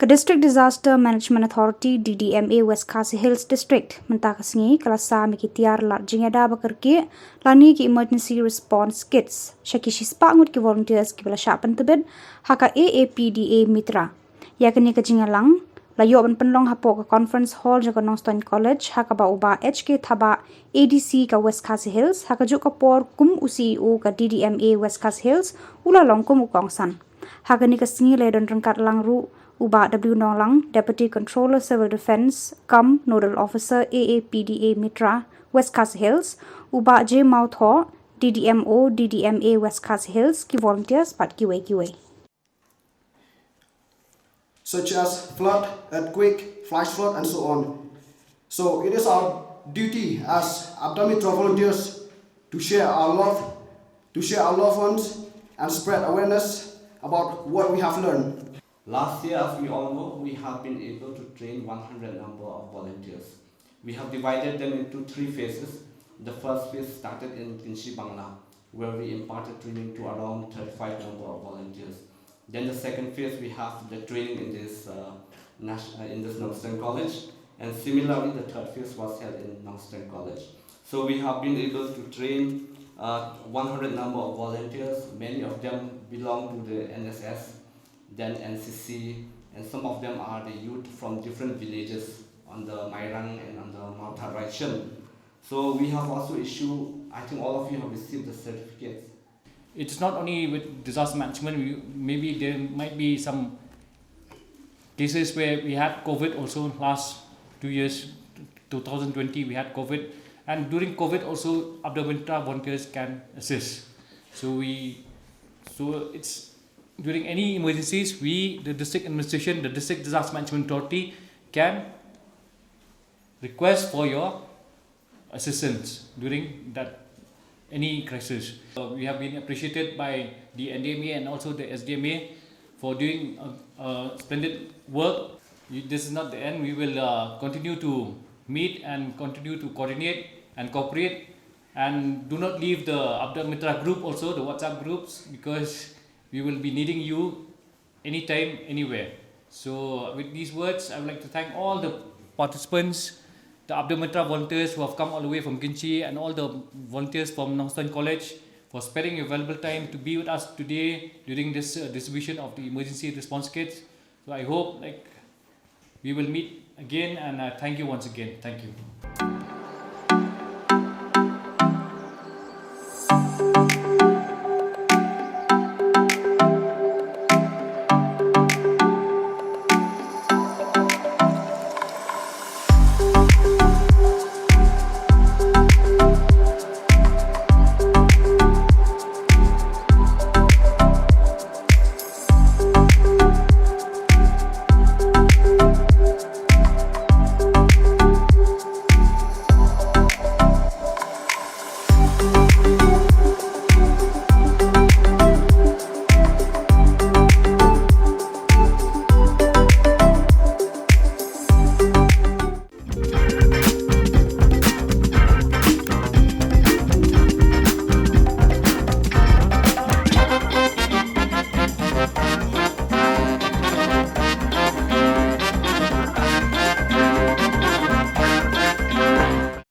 District Disaster Management Authority DDMA West Khasi Hills District mentakas ngi kalasa mikitiar la jingada bakarki lani ki emergency response kits shakishi spangut ki volunteers ki bala shapan tebet haka AAPDA mitra yakni ka jingalang layo ban penlong hapo ka conference hall jaga Nongstoin College haka ba uba HK thaba ADC ka West Khasi Hills haka juk ka por kum UCO ka DDMA West Khasi Hills ula longkum ukongsan haka ni ka singi le don rangkat lang ru Uba W. Nonglang, Deputy Controller Civil Defence, Nodal Officer AAPDA Mitra, West Khasi Hills, Uba J. Mautho, DDMO, DDMA West Khasi Hills, ki volunteers pat kiwe. Such as flood, earthquake, flash flood, and so on. So it is our duty as Ddma Mitra volunteers to share our love, to share our loved ones, and spread awareness about what we have learned. Last year, as we all know, we have been able to train 100 number of volunteers. We have divided them into 3 phases. The first phase started in Shillong, where we imparted training to around 35 number of volunteers. Then the second phase, we have the training in this Nongstoin College, and similarly, the third phase was held in Nongstoin College. So we have been able to train 100 number of volunteers. Many of them belong to the NSS, then NCC, and some of them are the youth from different villages on the Mairang and on the Malta region. So we have also issued, I think all of you have received the certificates. It's not only with disaster management, maybe there might be some cases where we had COVID also last 2 years, 2020 we had COVID, and during COVID also Ddma Mitra volunteers can assist. So it's during any emergencies, we, the district administration, the district disaster management authority, can request for your assistance during that any crisis. We have been appreciated by the Ddma and also the SDMA for doing splendid work. This is not the end. We will continue to meet and continue to coordinate and cooperate, and do not leave the Ddma Mitra group also, the WhatsApp groups, because we will be needing you anytime, anywhere. So with these words, I would like to thank all the participants, the Ddma Mitra volunteers who have come all the way from Ginchi, and all the volunteers from Nongstoin College for sparing your valuable time to be with us today during this distribution of the emergency response kits. So I hope we will meet again, and thank you once again. Thank you.